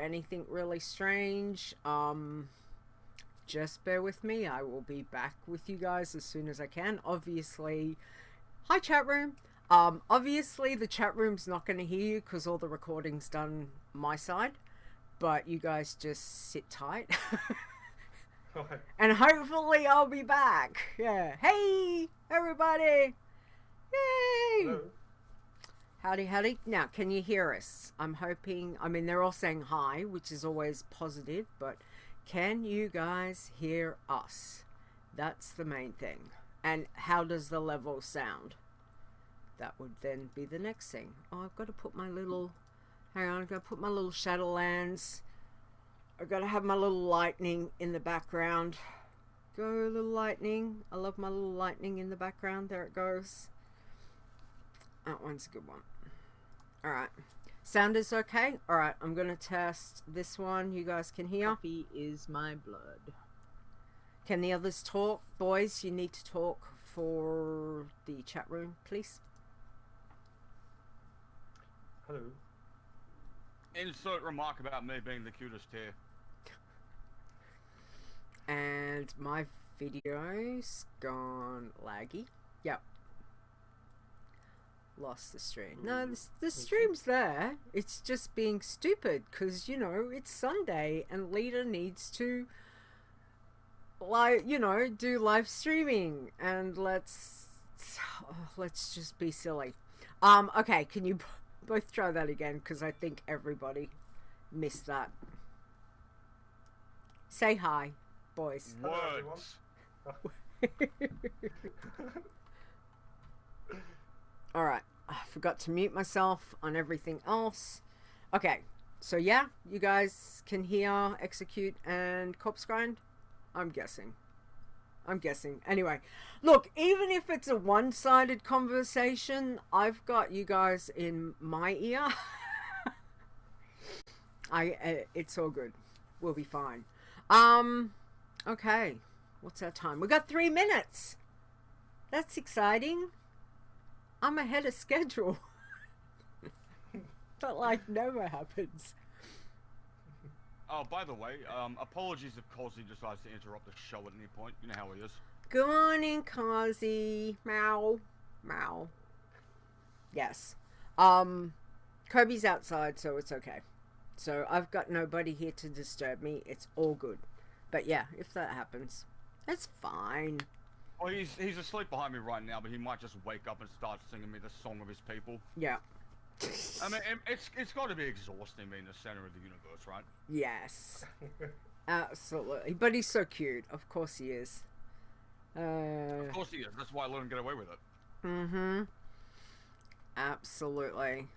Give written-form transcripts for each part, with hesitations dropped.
anything really strange, just bear with me. I will be back with you guys as soon as I can. Obviously, hi chat room. Obviously the chat room's not going to hear you because all the recording's done my side, but you guys just sit tight. And hopefully I'll be back. Yeah. Hey, everybody. Yay. Hello. Howdy, howdy. Now, can you hear us? I'm hoping, I mean, they're all saying hi, which is always positive, but can you guys hear us? That's the main thing. And how does the level sound? That would then be the next thing. Oh, I've got to put my little, hang on, I've got to put my little Shadowlands. I've got to have my little lightning in the background. Go, little lightning. I love my little lightning in the background. There it goes. That one's a good one. Alright. Sound is okay? Alright, I'm going to test this one. You guys can hear. Coffee is my blood. Can the others talk? Boys, you need to talk for the chat room, please. Hello. Insert remark about me being the cutest here. And my video's gone laggy. Yep. Lost the stream. No, the stream's there. It's just being stupid because, you know, it's Sunday and Leeta needs to, like, you know, do live streaming. And let's just be silly. Okay, can you both try that again? Because I think everybody missed that. Say hi, boys. Words. Alright, I forgot to mute myself on everything else. Okay, so yeah, you guys can hear Eexecute and Corpsegrind? I'm guessing. Anyway, look, even if it's a one-sided conversation, I've got you guys in my ear. It's all good. We'll be fine. Okay. What's our time? We got 3 minutes. That's exciting. I'm ahead of schedule. That like never happens. Oh, by the way, apologies if Causey decides to interrupt the show at any point. You know how he is. Good morning, Causey. Meow. Meow. Yes. Kobe's outside, so it's okay. So I've got nobody here to disturb me. It's all good. But yeah, if that happens, that's fine. Well, he's asleep behind me right now, but he might just wake up and start singing me the song of his people. Yeah. I mean, it's got to be exhausting being the center of the universe, right? Yes. Absolutely. But he's so cute. Of course he is. Of course he is. That's why I let him get away with it. Mm-hmm. Absolutely.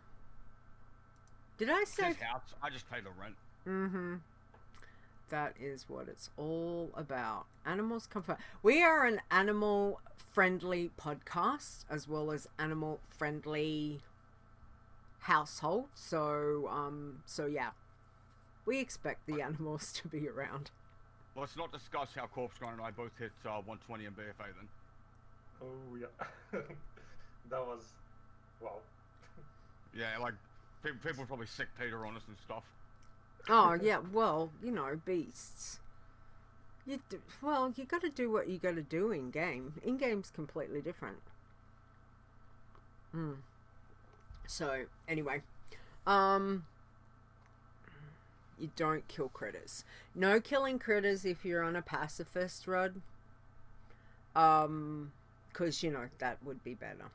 Did I say... It's his house. I just pay the rent. Mm-hmm. That is what it's all about. Animals come first. We are an animal-friendly podcast, as well as animal-friendly household. So yeah, we expect the animals to be around. Let's not discuss how Corpsegrind and I both hit 120 in BFA then. Oh yeah. That was, wow. Yeah, like people probably sick Peter on us and stuff. Oh yeah, well, you know, beasts. You got to do what you got to do in game. In game's completely different. So anyway, you don't kill critters. No killing critters if you're on a pacifist, Rod. Because you know that would be better.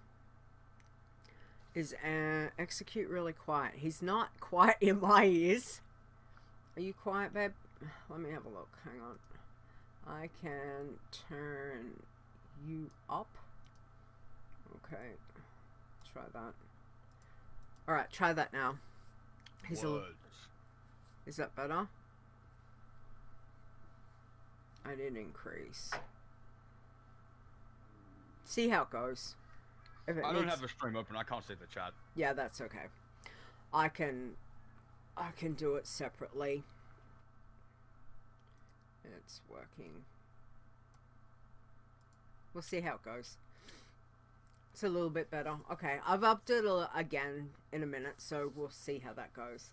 Is Eexecute really quiet? He's not quiet in my ears. Are you quiet, babe? Let me have a look. Hang on. I can turn you up. Okay. Try that. Alright, try that now. He's is that better? I didn't increase. See how it goes. If it I don't have the stream open. I can't see the chat. Yeah, that's okay. I can do it separately. It's working. We'll see how it goes. It's a little bit better. Okay, I've upped it again in a minute, so we'll see how that goes.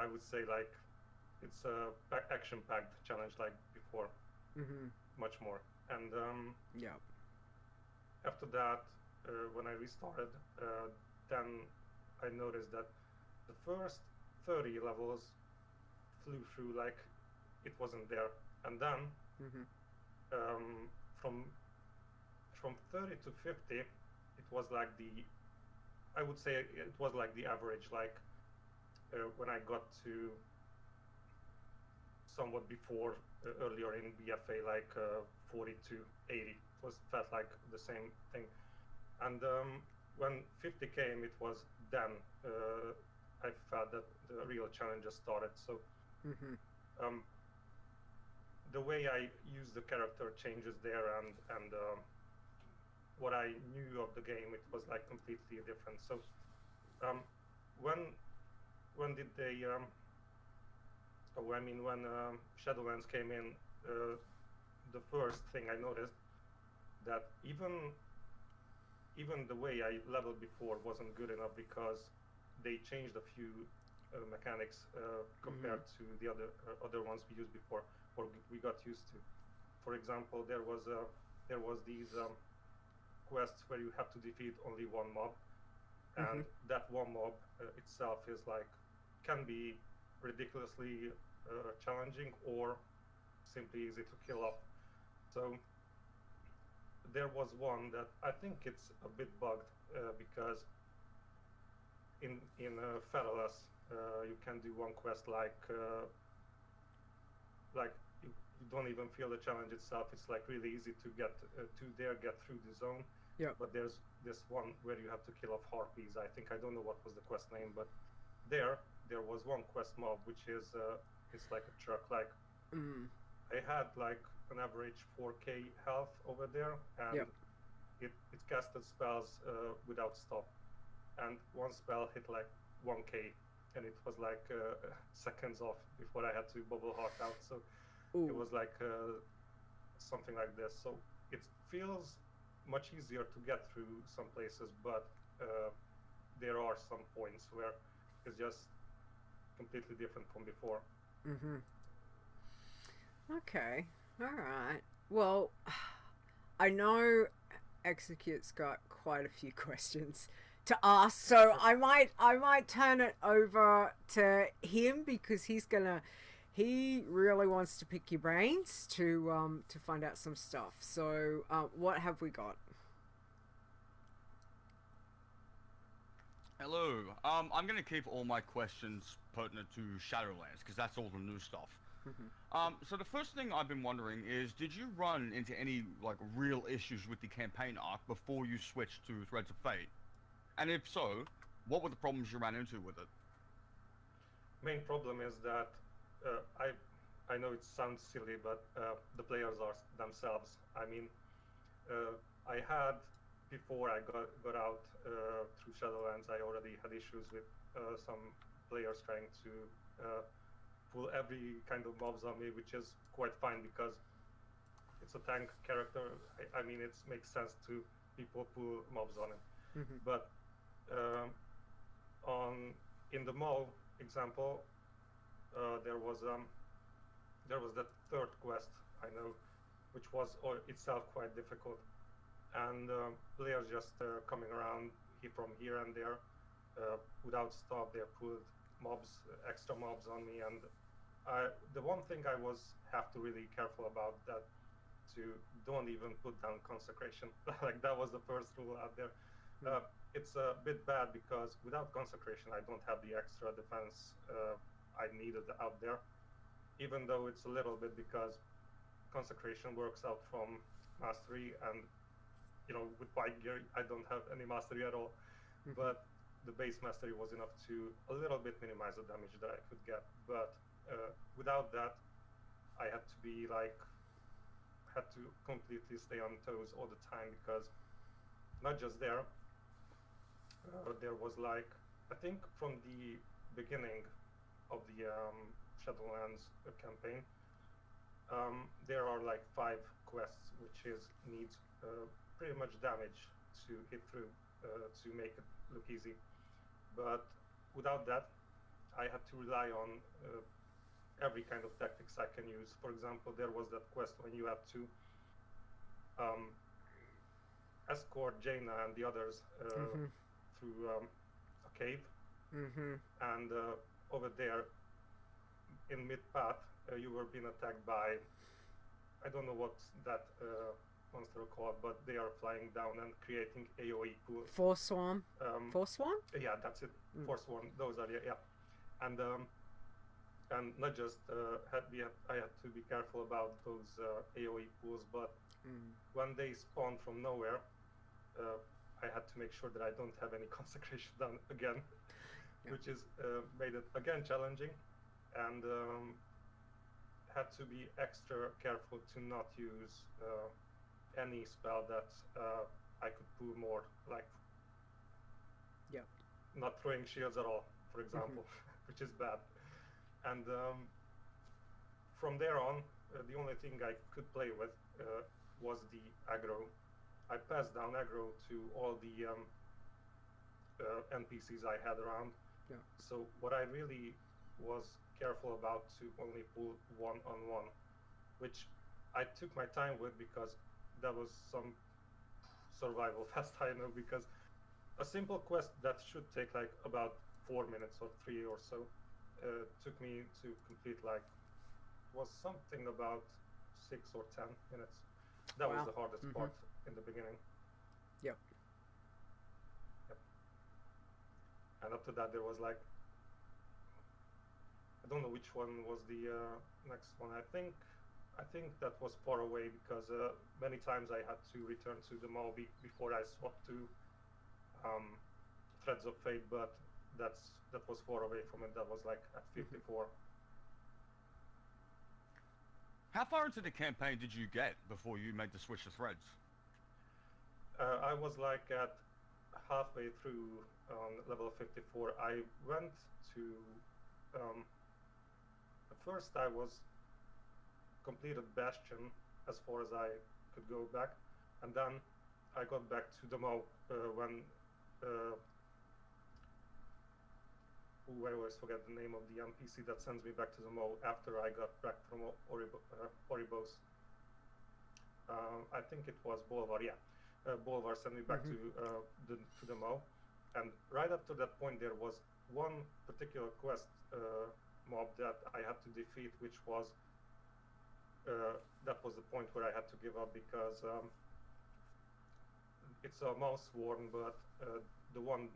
I would say like it's a action-packed challenge like before, much more. And Yeah. after that, when I restarted, then I noticed that the first 30 levels flew through like it wasn't there, and then from 30 to 50, it was like I would say it was like the average. Like when I got to somewhat before earlier in BFA, like 40 to 80, it felt like the same thing. And when 50 came, it was then I felt that the real challenges started. So the way I use the character changes there, and what I knew of the game, it was like completely different. So when did they when Shadowlands came in, the first thing I noticed that even the way I leveled before wasn't good enough, because they changed a few mechanics compared to the other ones we used before, or we got used to. For example, there was these quests where you have to defeat only one mob, and that one mob itself is like can be ridiculously challenging or simply easy to kill off. So there was one that I think it's a bit bugged because in Federalist you can do one quest like you don't even feel the challenge itself. It's like really easy to get get through the zone. Yeah. But there's this one where you have to kill off harpies. I think, I don't know what was the quest name, but there was one quest mob which is it's like a truck. Like I had like an average 4k health over there, and it casted spells without stop, and one spell hit like 1k, and it was like seconds off before I had to bubble heart out. So it was like something like this. So it feels much easier to get through some places, but there are some points where it's just completely different from before. Okay. All right. Well, I know Eexecute's got quite a few questions to ask, so I might turn it over to him, because he really wants to pick your brains to find out some stuff. So what have we got? Hello. I'm gonna keep all my questions pertinent to Shadowlands, because that's all the new stuff. So the first thing I've been wondering is, did you run into any like real issues with the campaign arc before you switched to Threads of Fate? And if so, what were the problems you ran into with it? Main problem is that I know it sounds silly, but the players are themselves. I mean, I had, before I got out through Shadowlands, I already had issues with some players trying to pull every kind of mobs on me, which is quite fine because it's a tank character. I mean, it makes sense to people pull mobs on it. But in the mall example, there was that third quest, I know, which was itself quite difficult, and players just coming around from here and there without stop. They pulled extra mobs on me, and the one thing I have to really careful about that, to don't even put down consecration. Like that was the first rule out there. It's a bit bad because without consecration, I don't have the extra defense I needed out there, even though it's a little bit, because consecration works out from mastery, and with white gear I don't have any mastery at all. But the base mastery was enough to a little bit minimize the damage that I could get. But without that, I had to completely stay on toes all the time, because not just there was like, I think from the beginning of the Shadowlands campaign, there are like 5 quests which needs pretty much damage to hit through to make it look easy. But without that, I had to rely on every kind of tactics I can use. For example, there was that quest when you have to escort Jaina and the others through a cave, and over there in mid-path you were being attacked by, I don't know what that monster called, but they are flying down and creating AoE pools. Forsworn. Forsworn? Yeah, that's it. Forsworn. Those are yeah. And not just I had to be careful about those AoE pools, but when they spawn from nowhere, I had to make sure that I don't have any consecration done again, which is made it again challenging, and had to be extra careful to not use any spell that I could pull more, like not throwing shields at all, for example, which is bad. And from there on, the only thing I could play with was the aggro. I passed down aggro to all the NPCs I had around. So what I really was careful about to only pull one-on-one, which I took my time with, because that was some survival fast, I know, because a simple quest that should take like about 4 minutes or 3 or so took me to complete, like, was something about 6 or 10 minutes. That was the hardest part in the beginning. Yep. And after that there was like, I don't know which one was the next one. I think that was far away, because many times I had to return to the mall before I swapped to Threads of Fate, but that was far away from it. That was like at 54. How far into the campaign did you get before you made the switch to Threads? I was like at halfway through on level 54. I went to first I was completed Bastion as far as I could go back, and then I got back to the mall when I always forget the name of the NPC that sends me back to the mall after I got back from Oribos. I think it was Bolvar, Bolvar sent me back to the mall, and right after that point there was one particular quest mob that I had to defeat, which was that was the point where I had to give up, because it's a mouse swarm, but the one